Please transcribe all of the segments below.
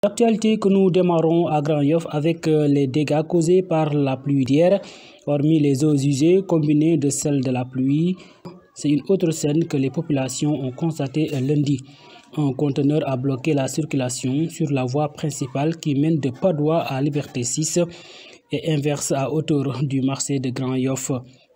L'actualité que nous démarrons à Grand Yoff avec les dégâts causés par la pluie d'hier, hormis les eaux usées combinées de celles de la pluie, c'est une autre scène que les populations ont constatée lundi. Un conteneur a bloqué la circulation sur la voie principale qui mène de Padoua à Liberté 6 et inverse à hauteur du marché de Grand Yoff.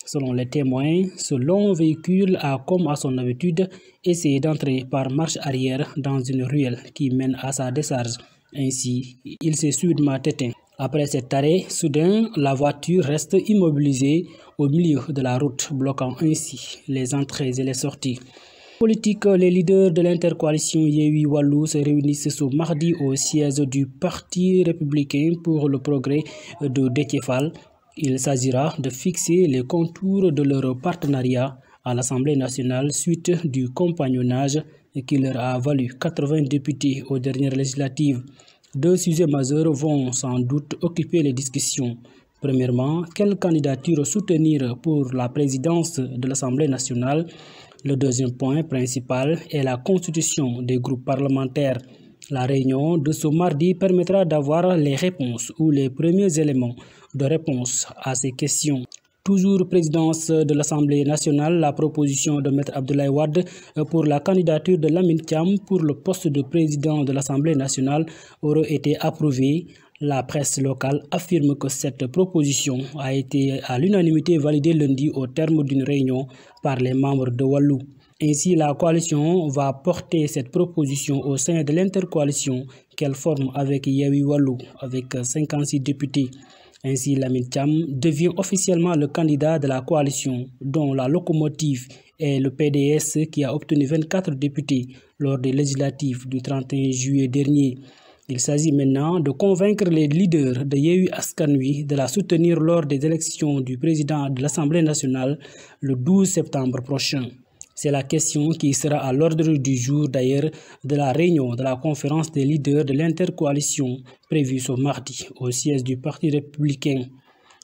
Selon les témoins, ce long véhicule a, comme à son habitude, essayé d'entrer par marche arrière dans une ruelle qui mène à sa décharge. Ainsi, il s'est subitement éteint. Après cet arrêt soudain, la voiture reste immobilisée au milieu de la route, bloquant ainsi les entrées et les sorties. Politique, les leaders de l'intercoalition Yewwi Wallu se réunissent ce mardi au siège du Parti républicain pour le progrès de Déthié Fall. Il s'agira de fixer les contours de leur partenariat à l'Assemblée nationale suite du compagnonnage qui leur a valu 80 députés aux dernières législatives. Deux sujets majeurs vont sans doute occuper les discussions. Premièrement, quelle candidature soutenir pour la présidence de l'Assemblée nationale? Le deuxième point principal est la constitution des groupes parlementaires. La réunion de ce mardi permettra d'avoir les réponses ou les premiers éléments de réponse à ces questions. Toujours présidence de l'Assemblée nationale, la proposition de Maître Abdoulaye Wade pour la candidature de Lamine Thiam pour le poste de président de l'Assemblée nationale aurait été approuvée. La presse locale affirme que cette proposition a été à l'unanimité validée lundi au terme d'une réunion par les membres de Wallu. Ainsi, la coalition va porter cette proposition au sein de l'intercoalition qu'elle forme avec Yewwi Wallu, avec 56 députés. Ainsi, Lamine Thiam devient officiellement le candidat de la coalition, dont la locomotive est le PDS qui a obtenu 24 députés lors des législatives du 31 juillet dernier. Il s'agit maintenant de convaincre les leaders de Yewwi Askan Wi de la soutenir lors des élections du président de l'Assemblée nationale le 12 septembre prochain. C'est la question qui sera à l'ordre du jour d'ailleurs de la réunion de la conférence des leaders de l'intercoalition prévue ce mardi au siège du Parti républicain.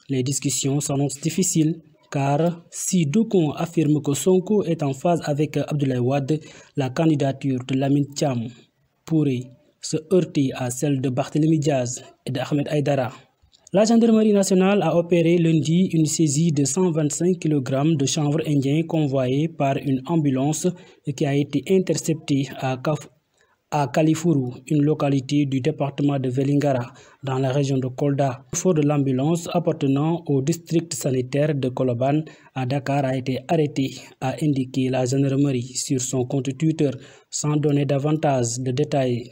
Les discussions s'annoncent difficiles car si d'aucuns affirment que Sonko est en phase avec Abdoulaye Wade, la candidature de Lamine Thiam pourrait se heurter à celle de Barthélémy Diaz et d'Ahmed Aïdara. La gendarmerie nationale a opéré lundi une saisie de 125 kg de chanvre indien convoyé par une ambulance qui a été interceptée à Kalifuru, une localité du département de Vélingara, dans la région de Kolda. Le chauffeur de l'ambulance appartenant au district sanitaire de Colobane à Dakar a été arrêté, a indiqué la gendarmerie sur son compte Twitter, sans donner davantage de détails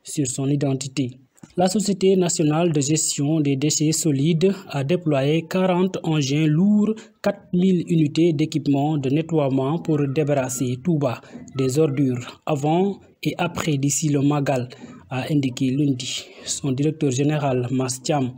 sur son identité. La Société nationale de gestion des déchets solides a déployé 40 engins lourds, 4000 unités d'équipement de nettoiement pour débarrasser Touba des ordures avant et après d'ici le Magal, a indiqué lundi son directeur général Mass Thiam.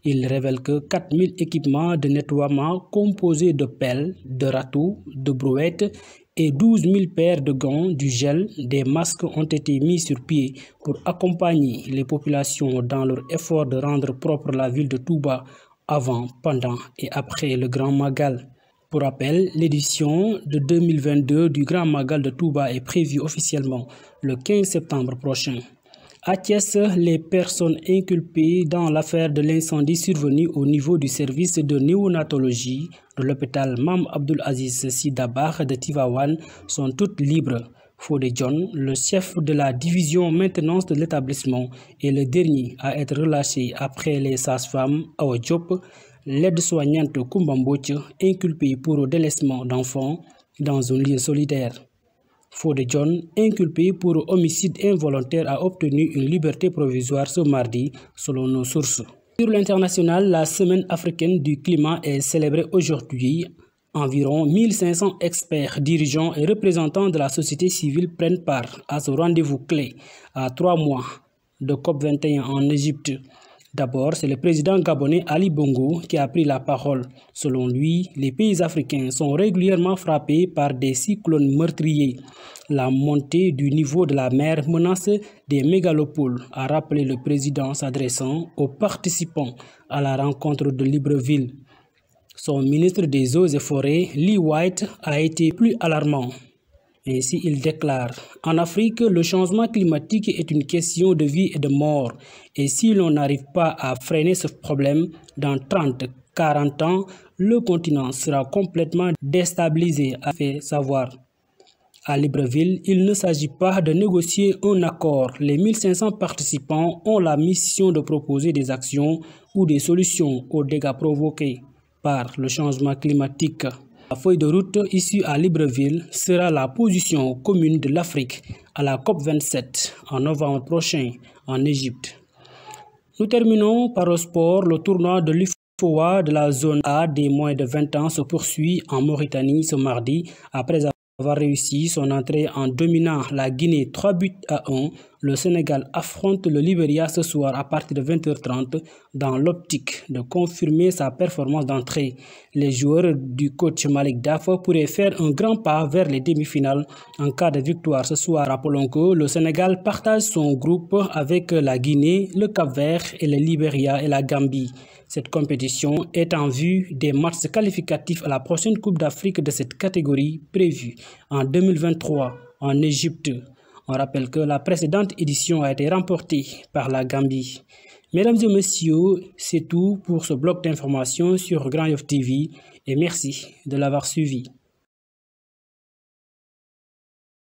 Il révèle que 4000 équipements de nettoiement composés de pelles, de râteaux, de brouettes et 12 000 paires de gants, du gel, des masques ont été mis sur pied pour accompagner les populations dans leur effort de rendre propre la ville de Touba avant, pendant et après le Grand Magal. Pour rappel, l'édition de 2022 du Grand Magal de Touba est prévue officiellement le 15 septembre prochain. À Thiès, les personnes inculpées dans l'affaire de l'incendie survenu au niveau du service de néonatologie de l'hôpital Mame Abdoul Aziz Sy Dabakh de Tivaouane sont toutes libres. Fodé John, le chef de la division maintenance de l'établissement, est le dernier à être relâché après les sages-femmes Awa Diop, l'aide-soignante Koumba Mbodj, inculpée pour délaissement d'enfants dans un lieu solidaire. Fodé John, inculpé pour homicide involontaire, a obtenu une liberté provisoire ce mardi, selon nos sources. Sur l'international, la Semaine africaine du climat est célébrée aujourd'hui. Environ 1500 experts, dirigeants et représentants de la société civile prennent part à ce rendez-vous clé à 3 mois de COP21 en Égypte. D'abord, c'est le président gabonais Ali Bongo qui a pris la parole. Selon lui, les pays africains sont régulièrement frappés par des cyclones meurtriers. La montée du niveau de la mer menace des mégalopoles, a rappelé le président s'adressant aux participants à la rencontre de Libreville. Son ministre des Eaux et Forêts, Lee White, a été plus alarmant. Ainsi, il déclare: en Afrique, le changement climatique est une question de vie et de mort. Et si l'on n'arrive pas à freiner ce problème, dans 30-40 ans, le continent sera complètement déstabilisé, a fait savoir. À Libreville, il ne s'agit pas de négocier un accord. Les 1500 participants ont la mission de proposer des actions ou des solutions aux dégâts provoqués par le changement climatique. La feuille de route issue à Libreville sera la position commune de l'Afrique à la COP27 en novembre prochain en Égypte. Nous terminons par le sport. Le tournoi de l'UFOA de la zone A des moins de 20 ans se poursuit en Mauritanie ce mardi après avoir réussi son entrée en dominant la Guinée 3-1. Le Sénégal affronte le Libéria ce soir à partir de 20h30 dans l'optique de confirmer sa performance d'entrée. Les joueurs du coach Malik Daf pourraient faire un grand pas vers les demi-finales en cas de victoire ce soir. Rappelons que le Sénégal partage son groupe avec la Guinée, le Cap-Vert et le Libéria et la Gambie. Cette compétition est en vue des matchs qualificatifs à la prochaine Coupe d'Afrique de cette catégorie prévue en 2023 en Égypte. On rappelle que la précédente édition a été remportée par la Gambie. Mesdames et messieurs, c'est tout pour ce bloc d'informations sur Grand Yoff TV et merci de l'avoir suivi.